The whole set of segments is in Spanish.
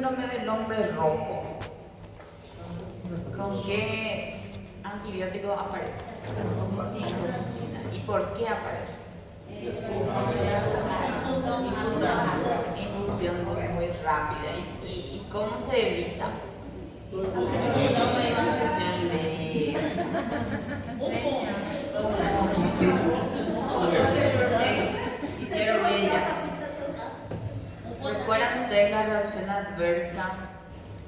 síndrome del hombre rojo, ¿con qué antibiótico aparece? Citromicina. ¿Y por qué aparece? Infusión muy rápida. ¿Y cómo se evita? Infusión leve. Hicieron ella. ¿Recuerdan ustedes la reacción adversa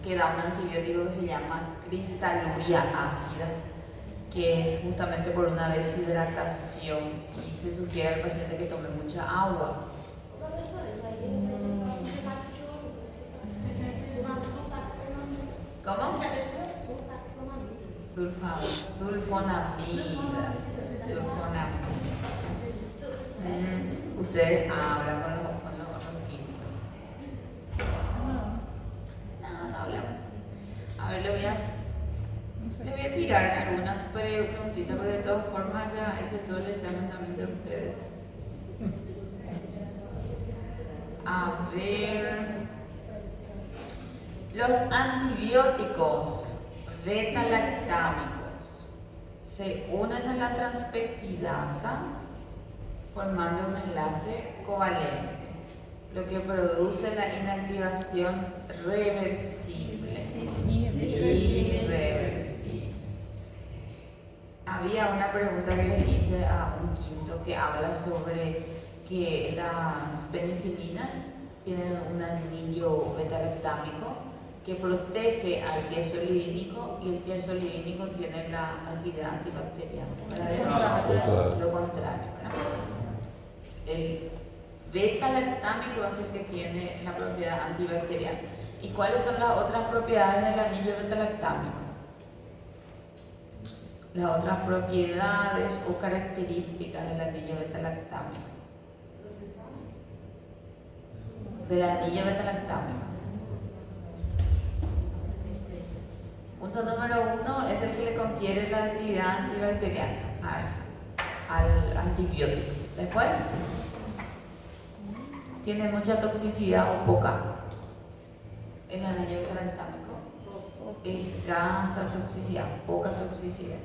que da un antibiótico que se llama cristaluria ácida? Que es justamente por una deshidratación y se sugiere al paciente que tome mucha agua. ¿Cómo? Sulfonamida. Ustedes hablan con los químicos. No hablamos. A ver, le voy a tirar algunas preguntitas, porque de todas formas ya hice todo el examen también de ustedes. A ver, los antibióticos beta-lactámicos se unen a la transpeptidasa formando un enlace covalente, lo que produce la inactivación reversible. Irreversible. Había una pregunta que le hice a un quinto que habla sobre que las penicilinas tienen un anillo beta-lactámico que protege al tiazolidínico y el tiazolidínico tiene la actividad antibacteriana. Lo contrario, ¿verdad? El beta-lactámico es el que tiene la propiedad antibacteriana. ¿Y cuáles son las otras propiedades del anillo beta-lactámico? Las otras propiedades o características del anillo beta-lactámico. Del anillo beta-lactámico. Punto número 1 es el que le confiere la actividad antibacteriana al antibiótico. Después, tiene mucha toxicidad o poca. El anillo beta-lactámico. Escasa toxicidad, poca toxicidad.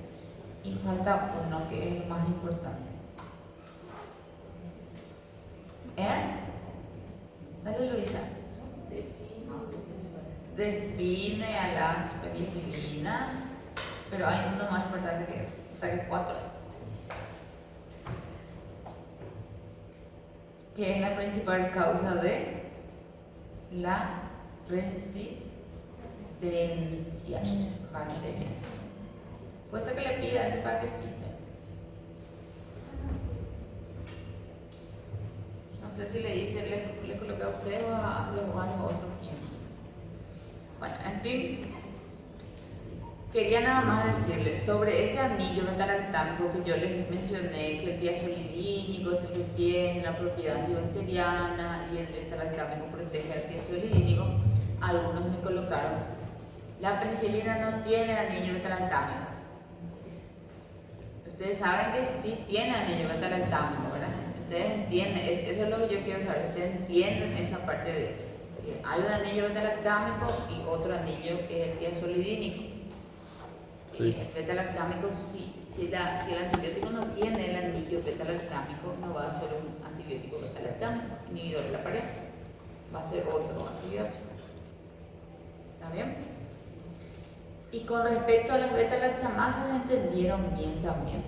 Y falta uno que es el más importante. Dale, Luisa. Define a las penicilinas, pero hay uno más importante que eso, o sea que 4. Que es la principal causa de la resistencia bacteriana. Puede ser que le pida ese para que sirve. No sé si le dice, le coloqué a usted o a los otros tiempos. Bueno, en fin, quería nada más decirles sobre ese anillo beta-lactámico que yo les mencioné, que el tiazolidínico es el que tiene la propiedad antibacteriana y el beta-lactámico protege al tiazolidínico. Algunos me colocaron, la penicilina no tiene anillo beta-lactámico. Ustedes saben que sí tiene anillo beta-lactámico, ¿verdad? Ustedes entienden, eso es lo que yo quiero saber, ustedes entienden esa parte de hay un anillo beta-lactámico y otro anillo que es el tiazolidínico. Sí. El beta-lactámico, si el antibiótico no tiene el anillo beta-lactámico, no va a ser un antibiótico beta-lactámico, inhibidor de la pared, va a ser otro antibiótico. ¿Está bien? Y con respecto a las beta-lactamasas, entendieron bien también.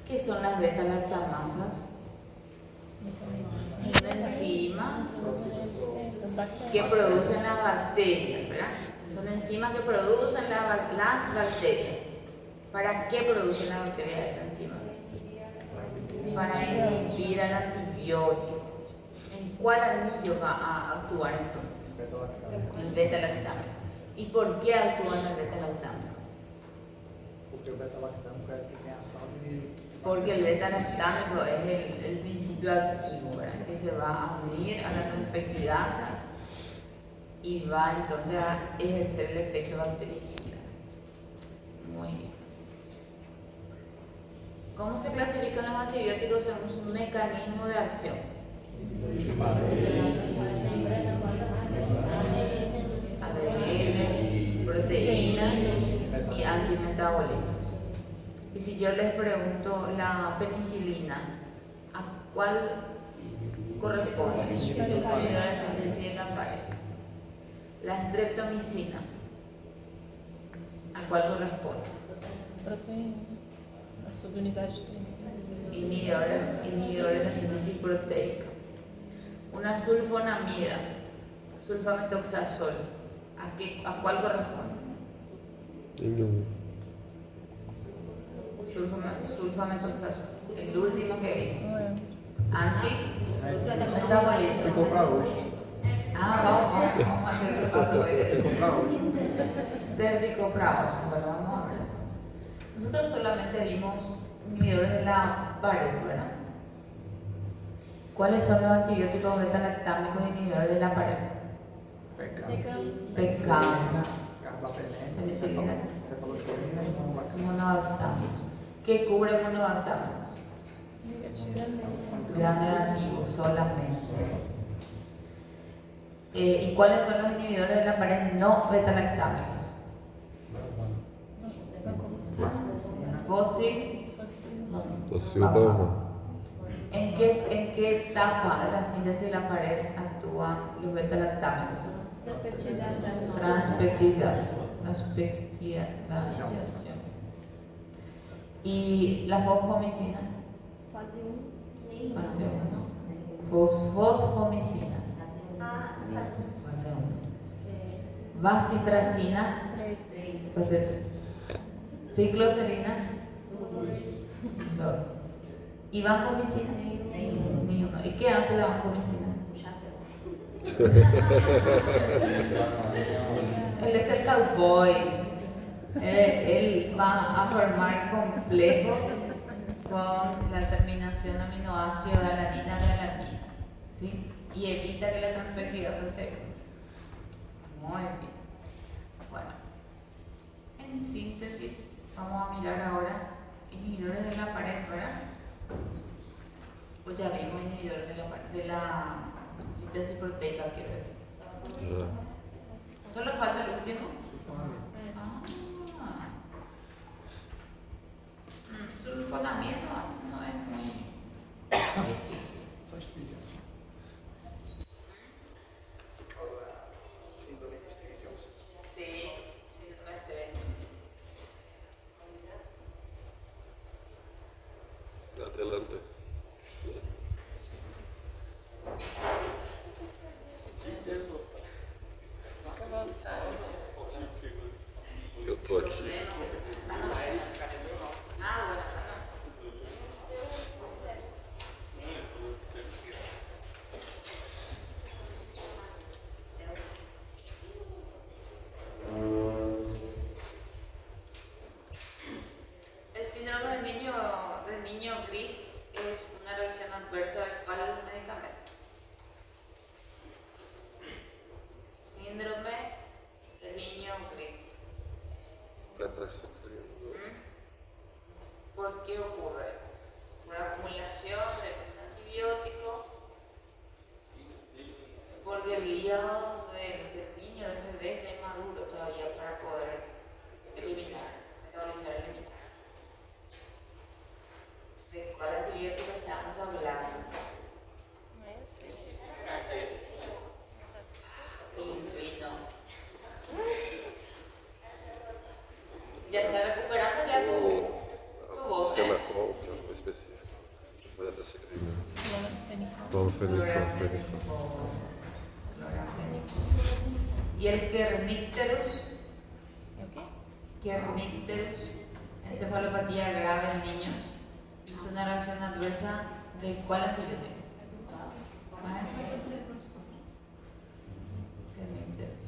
¿Qué son las beta-lactamasas? Enzimas que producen las bacterias, ¿verdad? Son enzimas que producen las bacterias. ¿Para qué producen las bacterias estas enzimas? Para inhibir al antibiótico. ¿En cuál anillo va a actuar entonces? El beta-lactámico. ¿Y por qué actúa en el beta-lactámico? Porque el beta-lactámico es el que tiene acción de... Porque el beta-lactámico es el principio activo, ¿verdad? Que se va a unir a la transpeptidasa y va entonces a ejercer el efecto bactericida. Muy bien. ¿Cómo se clasifican los antibióticos según su mecanismo de acción? metabolitos. Y si yo les pregunto la penicilina, ¿a cuál corresponde? Inhibidora de síntesis en la pared. La streptomicina, ¿a cuál corresponde? Proteína. A subunidade de Inhibidora de la síntesis proteica. Una sulfonamida, sulfametoxazol, ¿a cuál corresponde? Nenhum. Sulfametoxazol, el último que vi. Não é. Anti-metabolito. Ficou pra hoje. Vamos a hacer el repaso hoy. Ficou pra hoje. Se picó para hoy. Bueno, vamos a ver. Nosotros solamente vimos inhibidores de la pared, ¿verdad? ¿Cuáles son los antibióticos beta-lactámicos inhibidores de la pared? Pecam, Carbapenem, cefalosporina e monolactam. monobactámicos. ¿Qué cubre monobactámicos? Gran negativo, solamente. ¿Y cuáles son los inhibidores de la pared no beta-lactámicos? Fosis. Tocilbama. ¿En qué etapa de la síntesis de la pared actúan los beta-lactámicos? Transpeptidación. ¿Y la fosfomicina? Fase 1. Fosfomicina. Fase 1. Vacitracina. Fase 2. Cicloserina. 2. ¿Y vancomicina? Ni uno. ¿Y qué hace la vancomicina? Él es el cowboy. Él va a formar complejos con la terminación aminoácido de alanina. ¿Sí? Y evita que la transpeptidasa se seque. Muy bien. Bueno, en síntesis, vamos a mirar ahora inhibidores de la pared, ¿verdad? Pues ya vimos inhibidores de la síntesis proteica, quiero decir. Solo falta el último. Sulfonamida no es muy difícil. Só esfriga. Por causa da síndrome de Stevens. Sí, síndrome de Stevens. Adelante. Eu tô aqui. El síndrome del niño gris es una reacción adversa de cuál medicamento. Síndrome del niño gris. ¿Por qué ocurre? Por acumulación de un antibiótico, porque el hígado del niño, del bebé, está inmaduro todavía para poder eliminar, metabolizar, eliminar. ¿De cuál antibiótico estamos hablando? Penicilina. Ya está recuperando ya tu voz, ¿eh? Senacol, que é uma específica. Vai até ser crime. Clorazepam. ¿Y el Kernicterus? Kernicterus, encefalopatía grave en niños, es una reacción adversa de cuál antibiótico? Kernicterus.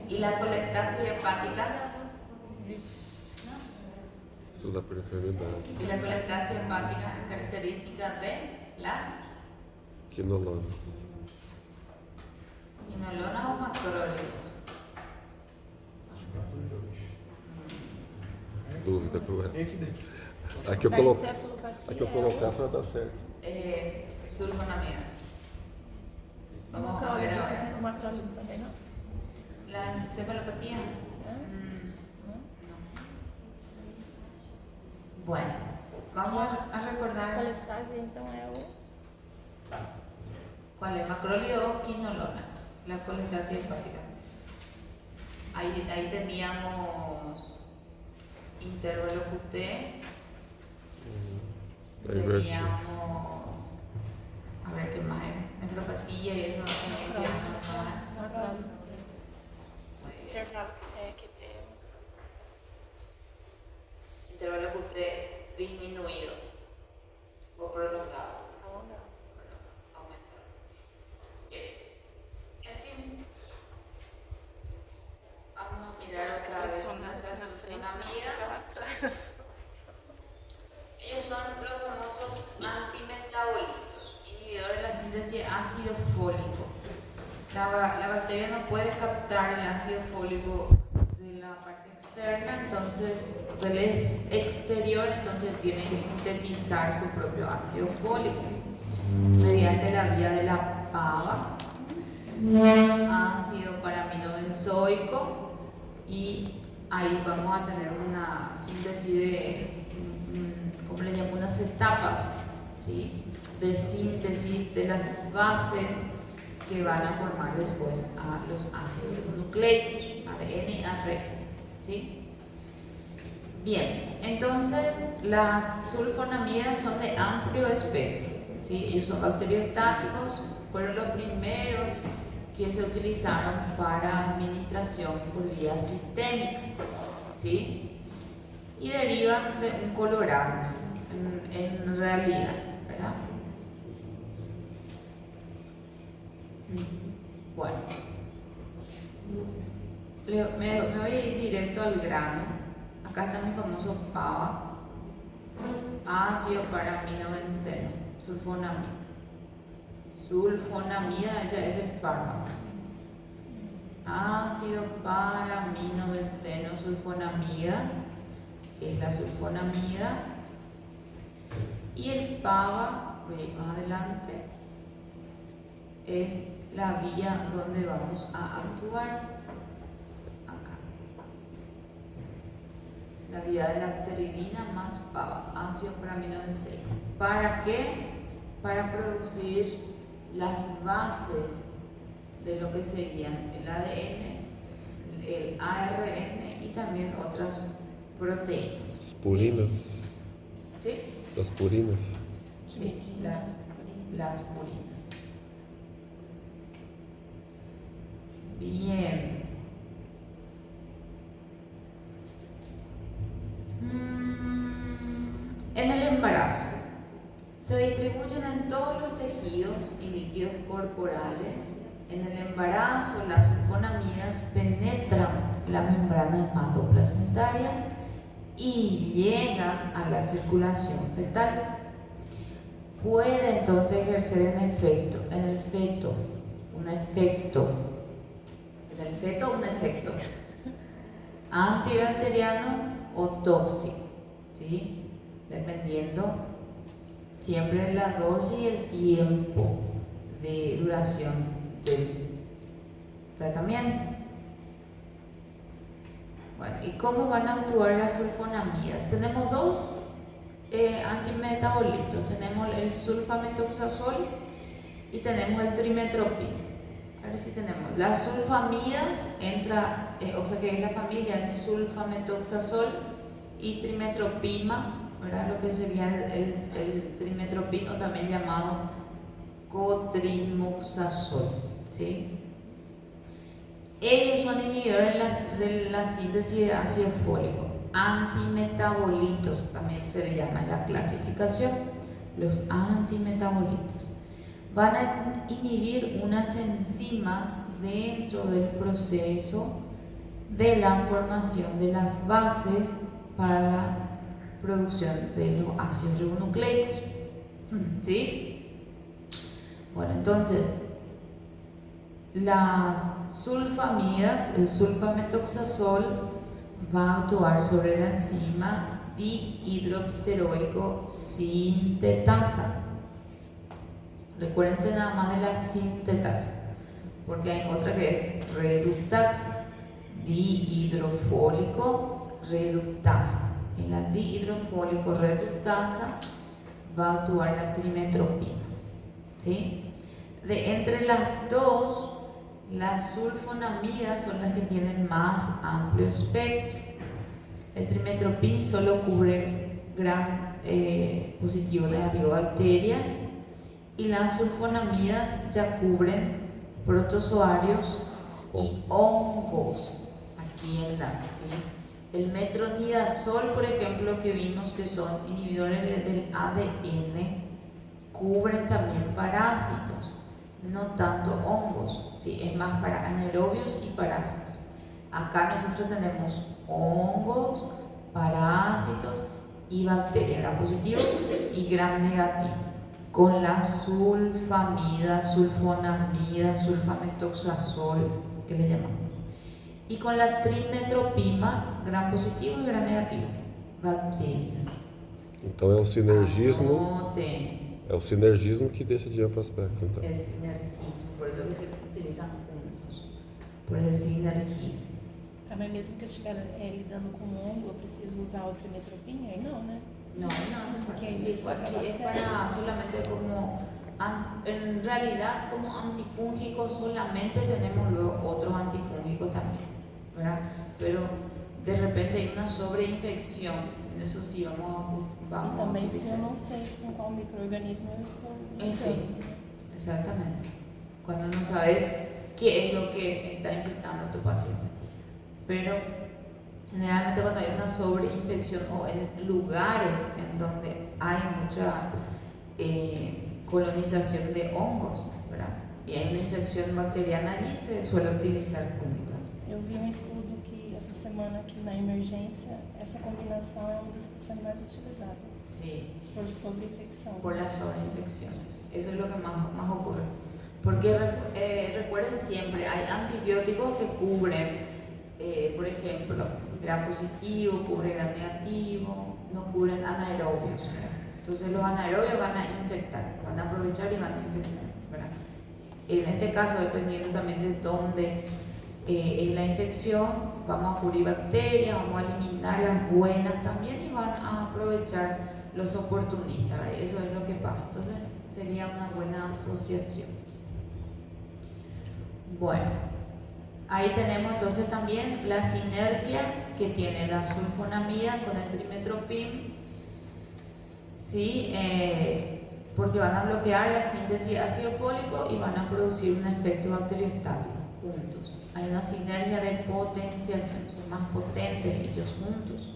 ¿Y la colestasis hepática? Isso dá por enfermidade. ¿Y la colestasis hepática es característica de las Quinolona. quinolonas o macrólidos? Dúvida cruel. Evidência. A que eu colocasse vai dar certo. Sulfonamida. Vamos a ver ahora. O macrólito também não? ¿La encefalopatía? ¿Eh? No. Bueno, vamos a recordar Colestase, então, é o. cuál es macrólido o quinolona, la colestasia hepática. Ahí teníamos intervalo QT, Divertido. teníamos, a ver qué más era, nefropatía y eso también queríamos. Muy bien. Intervalo é que tem. Intervalo QT disminuido o prolongado. Aumentado. Bien. En fin. Vamos a mirar otra vez nuestras amigas. Ellos son los famosos antimetabolitos, inhibidores de la síntesis de ácido fólico. La bacteria no puede captar el ácido fólico de la parte externa, entonces del exterior, entonces tiene que sintetizar su propio ácido fólico mediante la vía de la PABA, ácido paraminobenzoico, y ahí vamos a tener una síntesis de, ¿cómo le llamo? Unas etapas, ¿sí? De síntesis de las bases que van a formar después a los ácidos ribonucleicos, ADN y ARN, ¿sí? Bien, entonces las sulfonamidas son de amplio espectro, ¿sí? Ellos son bacteriostáticos, fueron los primeros que se utilizaron para administración por vía sistémica, ¿sí? Y derivan de un colorante en realidad, ¿verdad? Bueno, me voy a ir directo al grano. Acá está mi famoso PABA, ácido paraminobenceno, sulfonamida. Sulfonamida, ya es el fármaco. Ácido paraminobenceno, sulfonamida, es la sulfonamida. Y el PABA, voy a ir más adelante, es la vía donde vamos a actuar. La vía de la pteridina más PABA, ácido paraminobenceno. ¿Para qué? Para producir las bases de lo que serían el ADN, el ARN y también otras proteínas. Purinas. ¿Sí? Las purinas. Sí, las purinas. Bien. En el embarazo se distribuyen en todos los tejidos y líquidos corporales. En el embarazo las sulfonamidas penetran la membrana hematoplacentaria y llegan a la circulación fetal. Puede entonces ejercer en el feto un efecto antibacteriano o tóxico, ¿sí? Dependiendo siempre de la dosis y el tiempo de duración del tratamiento. Bueno, ¿y cómo van a actuar las sulfonamidas? Tenemos dos antimetabolitos, tenemos el sulfametoxazol y tenemos el trimetropin. A ver si tenemos las sulfamidas, entra, o sea que es la familia del sulfametoxazol y trimetropima, ¿verdad? Lo que sería el trimetropin, o también llamado cotrimoxazol, ¿sí? Ellos son inhibidores de la síntesis de ácido fólico, antimetabolitos, también se le llama en la clasificación, los antimetabolitos. Van a inhibir unas enzimas dentro del proceso de la formación de las bases para la producción de los ácidos ribonucleicos, ¿sí? Bueno, entonces las sulfamidas, el sulfametoxazol va a actuar sobre la enzima dihidropteroico sintetasa. Recuérdense nada más de la sintetasa, porque hay otra que es reductasa, dihidrofólico reductasa, el dihidrofólico reductasa va a actuar la trimetropina. ¿Sí? Entre las dos, las sulfonamidas son las que tienen más amplio espectro. El trimetropin solo cubre gram positivo negativo bacterias y las sulfonamidas ya cubren protozoarios y hongos. Aquí en la, ¿sí? El metronidazol, por ejemplo, que vimos que son inhibidores del ADN, cubren también parásitos, no tanto hongos, ¿sí? Es más para anaerobios y parásitos. Acá nosotros tenemos hongos, parásitos y bacterias, gram positivo y gram negativo, con la sulfamida, sulfonamida, sulfametoxazol, que le llamamos, y con la trimetropima, gram positivo y gram negativo, bacterias. Então é o sinergismo, Anoten. é o sinergismo que deixa de amplo aspecto. Então. El sinergismo, por eso que se utilizan juntos, por el sinergismo. Mas mesmo que eu estiver lidando com hongo, eu preciso usar o trimetropina? Aí não, né? No, no hace falta. Porque Sí, eso sí, es para solamente como, en realidad como antifúngico solamente tenemos luego otros antifúngicos también, ¿verdad? Pero de repente hay una sobreinfección, en eso sí vamos E também a se utilizar. eu não sei com qual micro-organismo eu estou Sí, lidando. exactamente. Cuando no sabes qué es lo que está infectando a tu paciente. Pero generalmente cuando hay una sobreinfección o en lugares en donde hay mucha colonización de hongos, ¿verdad? Y hay una infección bacteriana allí, se suele utilizar cúnicas. Eu vi um estudo que essa semana que na emergência, essa combinação é uma das que está sendo mais utilizada Sí, por sobreinfecção. por las sobreinfecciones. Eso es lo que más ocurre. Porque recuerden siempre, hay antibióticos que cubren, por ejemplo, gram positivo, cubre gram negativo, no cubren anaerobios, ¿verdad? Entonces los anaerobios van a infectar, van a aprovechar y van a infectar, ¿verdad? En este caso, dependiendo también de dónde es la infección, vamos a cubrir bacterias, vamos a eliminar las buenas también y van a aprovechar los oportunistas, ¿verdad? Eso es lo que pasa. Entonces sería una buena asociación. Bueno, ahí tenemos entonces también la sinergia que tiene la sulfonamida con el trimetropin, ¿sí? Porque van a bloquear la síntesis de ácido fólico y van a producir un efecto bacteriostático juntos. Hay una sinergia de potenciación, son más potentes ellos juntos.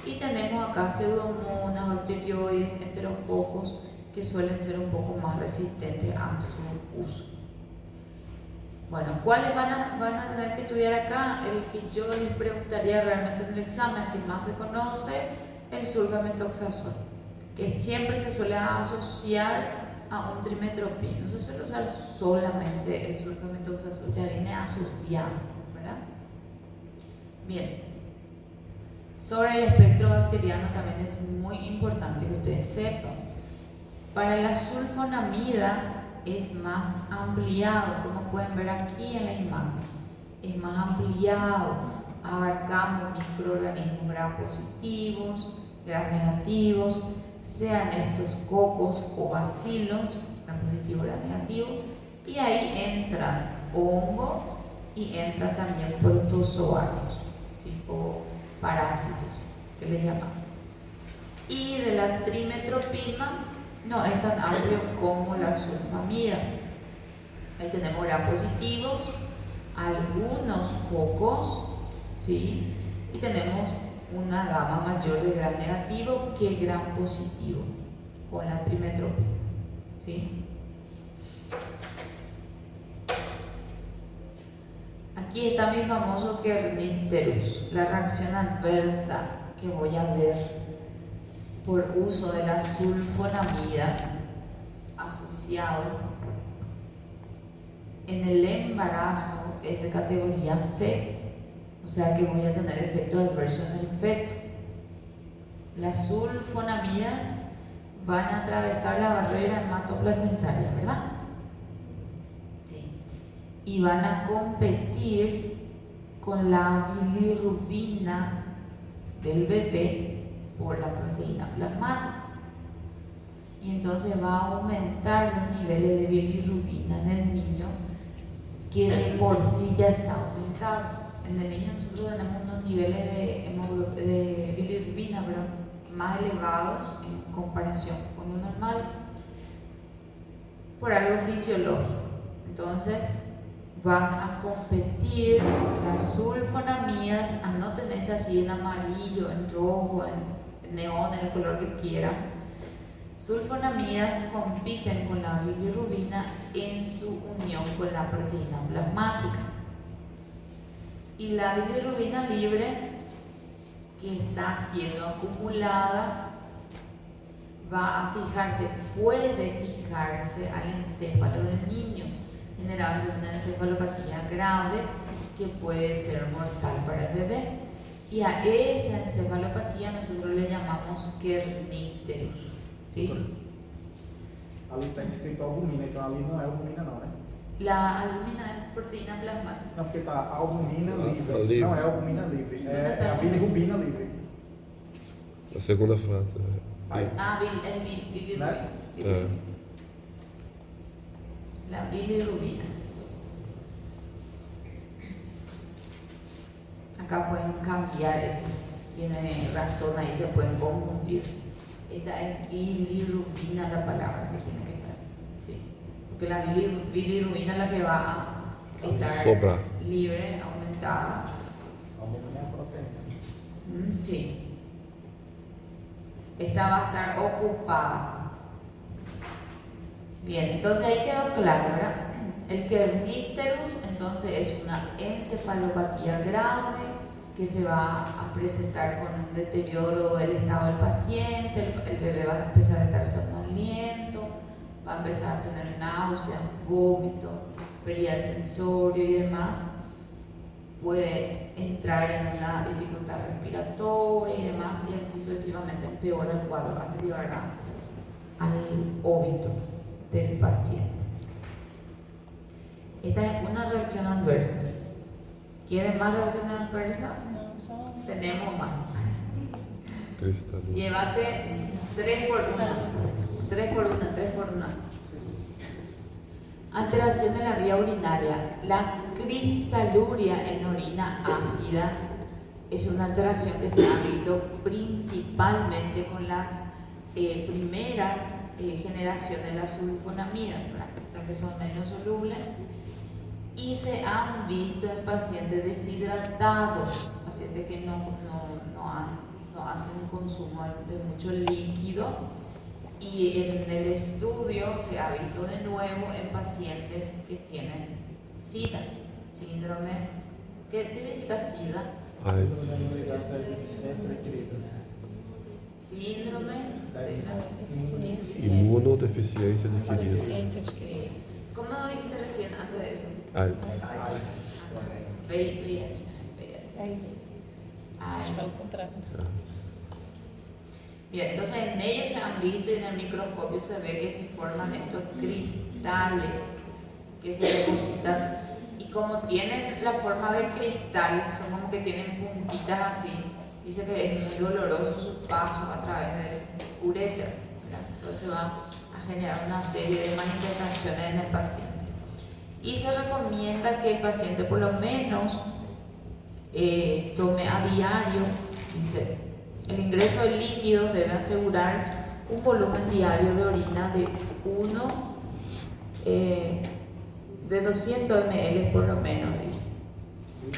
Y tenemos acá pseudomonas, bacterioides, enterococos, que suelen ser un poco más resistentes a su uso. Bueno, ¿cuáles van a tener que estudiar acá? El que yo les preguntaría realmente en el examen, que más se conoce, el sulfametoxazol, que siempre se suele asociar a un trimetropin. No se suele usar solamente el sulfametoxazol, ya viene asociado, ¿verdad? Bien. Sobre el espectro bacteriano también es muy importante que ustedes sepan. Para la sulfonamida es más ampliado, como pueden ver aquí en la imagen, es más ampliado, abarcamos microorganismos gram positivos, gram negativos, sean estos cocos o bacilos, gram positivo, gram negativo, y ahí entran hongos y entran también protozoarios, ¿sí? O parásitos, que les llamamos. Y de la trimetropina no es tan amplio como la sulfamida. Ahí tenemos gram positivos, algunos cocos, ¿sí? Y tenemos una gama mayor de gram negativo que gram positivo con la trimetropina, ¿sí? Aquí está mi famoso Kernicterus, la reacción adversa que voy a ver por uso de la sulfonamida asociado en el embarazo es de categoría C, o sea que voy a tener efectos adversos en el feto. Las sulfonamidas van a atravesar la barrera hematoplacentaria, ¿verdad? Sí. Y van a competir con la bilirrubina del bebé por la proteína plasmática. Y entonces va a aumentar los niveles de bilirrubina en el niño, que de por sí ya está aumentado. En el niño nosotros tenemos unos niveles de bilirrubina, ¿verdad?, más elevados en comparación con lo normal, por algo fisiológico. Entonces van a competir las sulfonamidas, a no tenerse así en amarillo, en rojo, en neón, en el color que quieran. Sulfonamidas compiten con la bilirrubina en su unión con la proteína plasmática. Y la bilirrubina libre que está siendo acumulada va a fijarse, puede fijarse al encéfalo del niño, generando una encefalopatía grave que puede ser mortal para el bebé. Y a esta encefalopatía nosotros le llamamos kernicterus, ¿sí? Ali está escrito albumina, então ali não é albumina não, né? La albumina es proteína plasmática. Não, porque tá albumina livre. livre. Não é albumina livre, é a bilirrubina livre. A segunda frase. Aí. Bilirrubina. É. La bilirrubina. Acá pueden cambiar, tiene razón, ahí se pueden confundir. Esta es bilirrubina la palabra que tiene que estar, ¿sí? Porque la bilirrubina es la que va a estar Sobra. libre, aumentada. Albumina é proteína. Sí. Esta va a estar ocupada. Bien, entonces ahí quedó claro, ¿verdad? El kernicterus entonces es una encefalopatía grave que se va a presentar con un deterioro del estado del paciente, el bebé va a empezar a estar somnoliento, va a empezar a tener náuseas, vómito, pérdida del sensorio y demás, puede entrar en una dificultad respiratoria y demás, y así sucesivamente empeora el cuadro hasta llegar al óbito del paciente. Esta es una reacción adversa. ¿Quieren más reacciones adversas? Não, só Tenemos más. Cristalina. Llévate 3 por 1. 3 por 1, 3 por 1. Alteración de la vía urinaria. La cristaluria en orina ácida es una alteración que se ha visto principalmente con las primeras generaciones de las sulfonamidas, las que son menos solubles, y se han visto en pacientes deshidratados, pacientes que no hacen un consumo de mucho líquido, y en el estudio se ha visto de nuevo en pacientes que tienen SIDA, síndrome. ¿Qué significa SIDA? Síndrome de Imunodeficiência adquirida. deficiência adquirida. ¿Cómo dijiste recién antes de eso? AIDS. VIH. Aí, a gente fala o contrário. Bien, entonces en ellos se han visto y en el microscopio se ve que se forman estos cristales que se depositan, y como tienen la forma de cristal, son como que tienen puntitas así. Dice que es muy doloroso su paso a través del uréter, ¿verdad? Entonces va a generar una serie de manifestaciones en el paciente. Y se recomienda que el paciente por lo menos tome a diario, dice, el ingreso de líquidos debe asegurar un volumen diario de orina de 200 ml por lo menos, dice.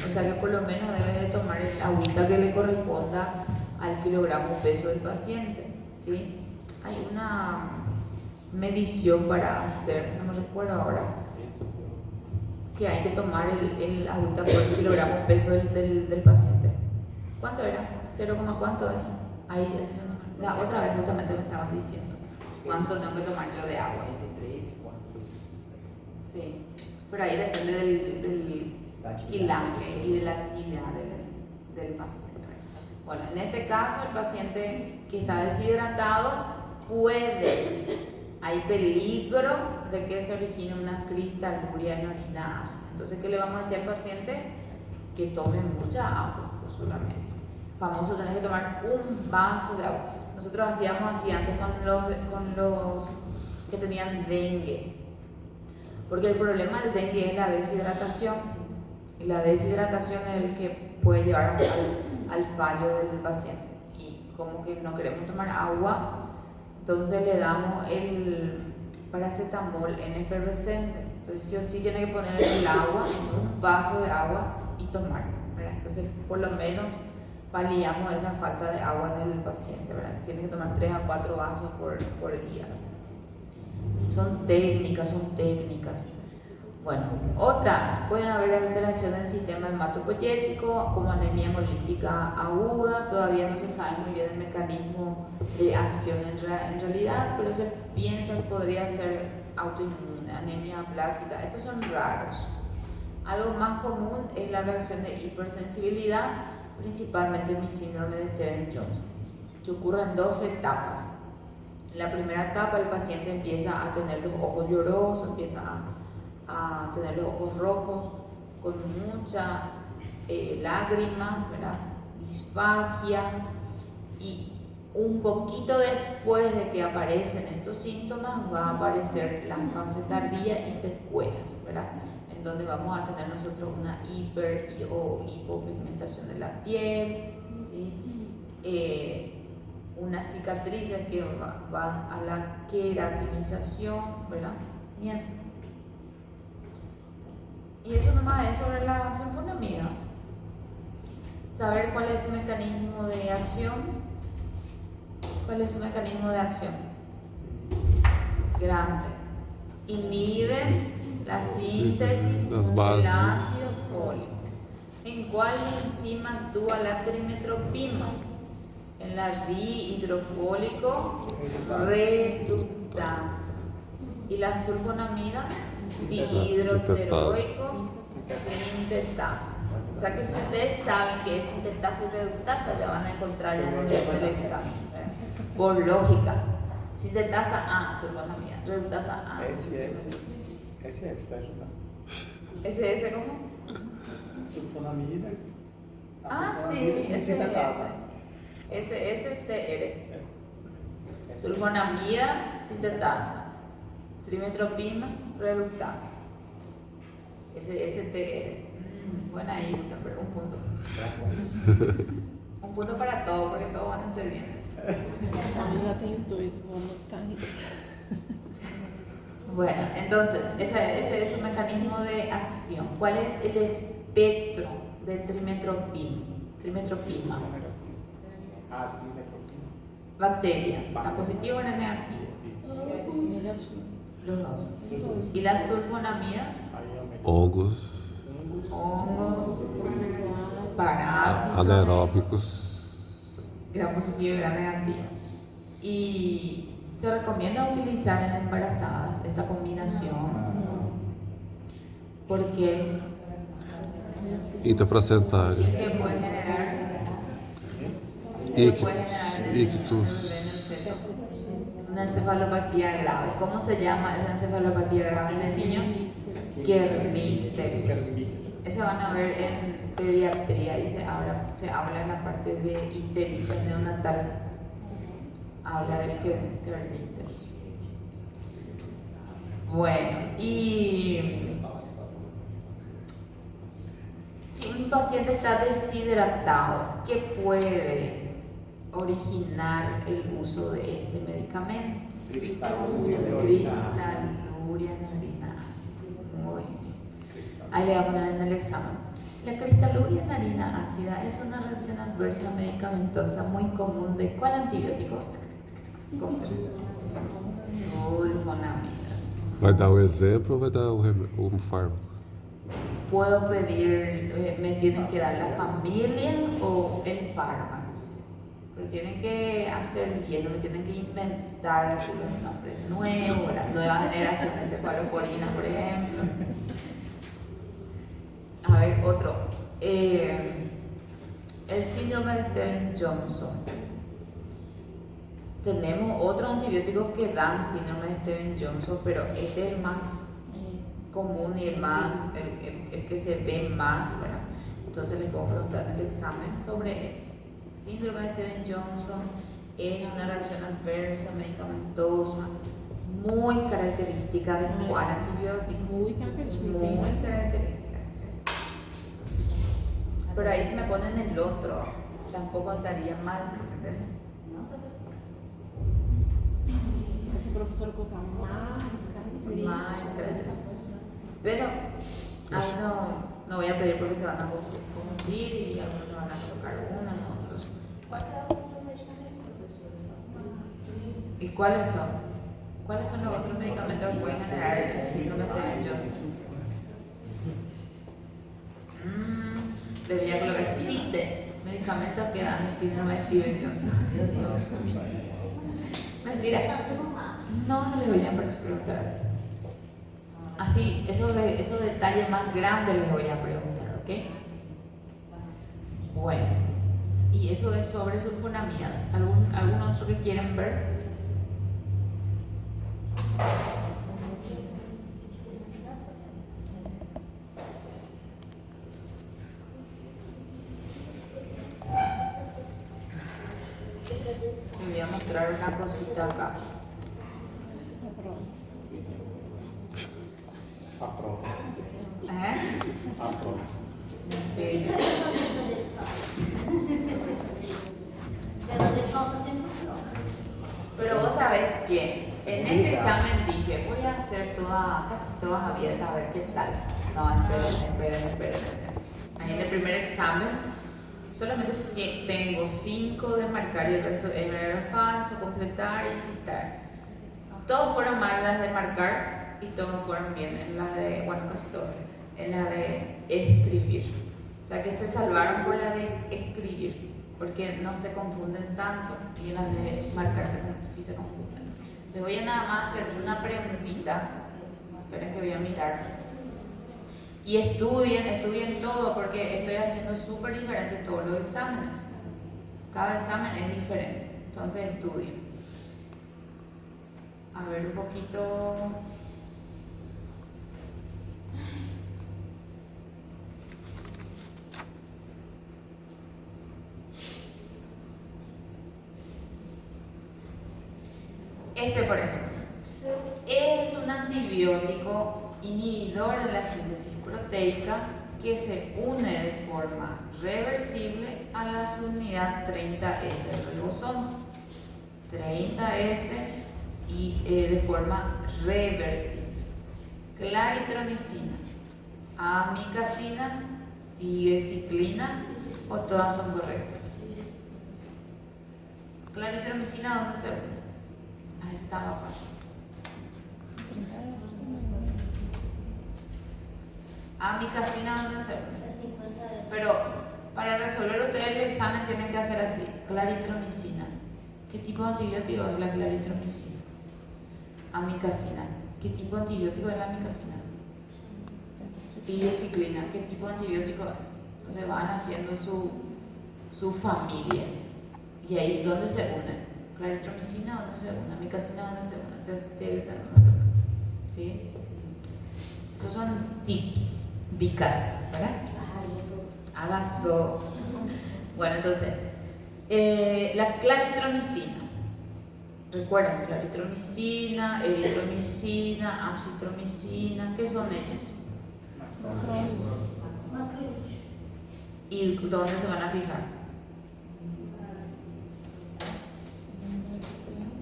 O sea que por lo menos debe de tomar el agüita que le corresponda al kilogramo peso del paciente, ¿sí? Hay una medición para hacer, no me recuerdo ahora, que hay que tomar el agüita por kilogramo peso del paciente. ¿Cuánto era? ¿0, cuánto es? Ahí, la otra vez justamente me estaban diciendo cuánto tengo que tomar yo de agua. 23 y 4. Sí, pero ahí depende del quilaje y de la actividad del paciente. Bueno, en este caso el paciente que está deshidratado hay peligro de que se origine una cristaluria en orina ácida. Entonces, ¿qué le vamos a decir al paciente? Que tome mucha agua solamente. famoso, tenés que tomar un vaso de agua. Nosotros hacíamos así antes con los que tenían dengue, porque el problema del dengue es la deshidratación, y la deshidratación es el que puede llevar al fallo del paciente. Y como que no queremos tomar agua, entonces le damos el paracetamol en efervescente. Entonces sí o sí tiene que poner el agua en un vaso de agua y tomar, ¿verdad? Entonces por lo menos paliamos esa falta de agua en el paciente, ¿verdad? Tiene que tomar 3 a 4 vasos por día. Son técnicas. Bueno, otras, pueden haber alteraciones en el sistema hematopoyético, como anemia hemolítica aguda. Todavía no se sabe muy bien el mecanismo de acción en realidad, pero se piensa que podría ser autoinmune, anemia aplásica. Estos son raros. Algo más común es la reacción de hipersensibilidad, principalmente en mi síndrome de Stevens-Johnson, que ocurre en 2 etapas. En la primera etapa el paciente empieza a tener los ojos llorosos, empieza a tener los ojos rojos, con mucha lágrima, ¿verdad? Disfagia, y un poquito después de que aparecen estos síntomas va a aparecer la fase tardía y secuelas, ¿verdad? En donde vamos a tener nosotros una o hipopigmentación de la piel, ¿sí? Unas cicatrices que van a la queratinización, ¿verdad? Y eso. Y eso nomás es sobre las sulfonamidas. Saber cuál es su mecanismo de acción. ¿Cuál es su mecanismo de acción? Grande. Inhibe la síntesis las del bases. ácido fólico. ¿En cuál enzima actúa la trimetropima? En la dihidrofólico reductasa. ¿Y la sulfonamida? Dihidroteroico sintetasa. O sea que si ustedes saben que es sintetasa y reductasa, ya van a encontrar ya en el examen, ¿verdad? Por lógica. Sintetasa A, sulfonamida. Reductasa A. SS, ajuda. ¿SS cómo? Sulfonamida. Sí, sintetasa. SSTR. Sulfonamida, sintetasa. Trimetropima, reductasa. SSTR. Buena ahí, Gutenberg, un punto. Graças. Un punto para todo, porque todos van a ser bienes. Eu já tenho 2, vou anotar isso. Bueno, entonces, ese es su mecanismo de acción. ¿Cuál es el espectro del trimetropima? Trimetropima. Bacterias, la positiva o la negativa. Los dos. ¿Y las sulfonamidas? Hongos, Hongos, parásitos, anaeróbicos. gran positiva y gran negativa. Y se recomienda utilizar en embarazadas esta combinación porque Intraplacentário. que puede generar Ictus. una encefalopatía grave. ¿Cómo se llama esa encefalopatía grave en el niño? Kernicterus. Ese van a ver en pediatría y se habla en la parte de ictericia neonatal. Habla del Kernicterus. Bueno, y si un paciente está deshidratado, ¿qué puede originar el uso de este medicamento? Cristaluria en orina. Muy bien. Ahí le vamos a poner en el examen. La cristaluria en harina ácida es una reacción adversa medicamentosa muy común de ¿cuál antibiótico? Sulfonamidas. Vai dar exemplo ou vai dar um fármaco? Puedo pedir, me tienen que dar la familia o el fármaco. Pero tienen que hacer bien, no me tienen que inventar así los nombres nuevos, las nuevas generaciones de cefalosporina, por ejemplo. A ver, otro. El síndrome de Stevens-Johnson. Tenemos otros antibióticos que dan síndrome de Stevens-Johnson, pero este es el más común y el que se ve más, ¿verdad? Entonces les puedo preguntar en el examen sobre Síndrome de Stevens-Johnson es una reacción adversa medicamentosa muy característica de cuál antibiótico. Muy característica. Muy característica. Pero ahí si me ponen el otro, tampoco estaría mal. ¿Entendés? Esse professor colocar mais características. Más características. Pero ahí no voy a pedir porque se van a confundir y algunos van a colocar uno, otros. ¿Y cuáles son? ¿Cuáles son los otros medicamentos que pueden generar el síndrome de Stevens-Johnson? Debería colocar CITE, medicamentos que dan síndrome de Stevens-Johnson. Mentira. No les voy a preguntar así. Así, esos detalles más grandes les voy a preguntar, ¿ok? Bueno, y eso es sobre sulfonamidas. ¿Algún otro que quieren ver? Les voy a mostrar una cosita acá. Aprova. ¿Eh? Aprova. Sí. Pero vos sabés que en este examen dije, voy a hacer casi todas abiertas a ver qué tal. No, esperen. Ahí en el primer examen solamente tengo 5 de marcar y el resto es ver falso, completar y citar. Todos fueron mal las de marcar y todos fueron bien en las de, bueno, casi todos, en las de escribir. O sea que se salvaron por la de escribir, porque no se confunden tanto y en las de marcar sí se confunden. Les voy a nada más hacer una preguntita, esperen que voy a mirar. Y estudien todo porque estoy haciendo súper diferente todos los exámenes. Cada examen es diferente, entonces estudien. A ver un poquito. Este, por ejemplo, es un antibiótico inhibidor de la síntesis proteica que se une de forma reversible a la subunidad 30S del ribosoma. 30S y de forma reversible. Claritromicina, amikacina, tigecyclina, o todas son correctas. Claritromicina, ¿dónde se une? Ahí estaba fácil. Amikacina, ¿dónde se une? Pero para resolver ustedes el examen tienen que hacer así. Claritromicina. ¿Qué tipo de antibiótico es la claritromicina? Amikacina. ¿Qué tipo de antibiótico es la amikacina? Tigecyclina. ¿Qué tipo de antibiótico es? Entonces van haciendo su familia. Y ahí, ¿dónde se unen? Claritromicina, ¿dónde se une? Amikacina, ¿dónde se une? ¿Sí? Esos son tips, dicas, ¿verdad? Agaso. Bueno, entonces, la claritromicina. Recuerden, claritromicina, eritromicina, acitromicina, ¿qué son ellos? ¿Y dónde se van a fijar?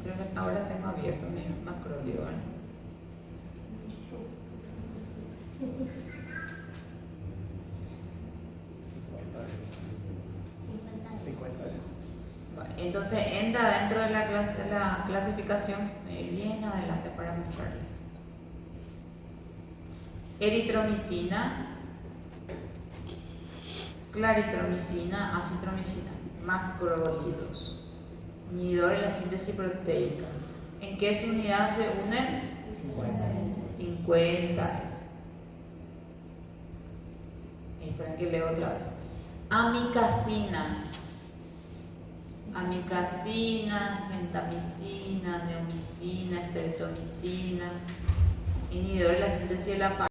Creo que ahora tengo abierto mi macrolio. 50. Entonces entra dentro de la clasificación, bien adelante para mostrarles. Eritromicina, claritromicina, acitromicina, macrólidos, inhibidores de la síntesis proteica. ¿En qué subunidad se unen? 50 es. Esperen que leo otra vez. Amikacina, gentamicina, neomicina, streptomicina, inhibidor de la síntesis de la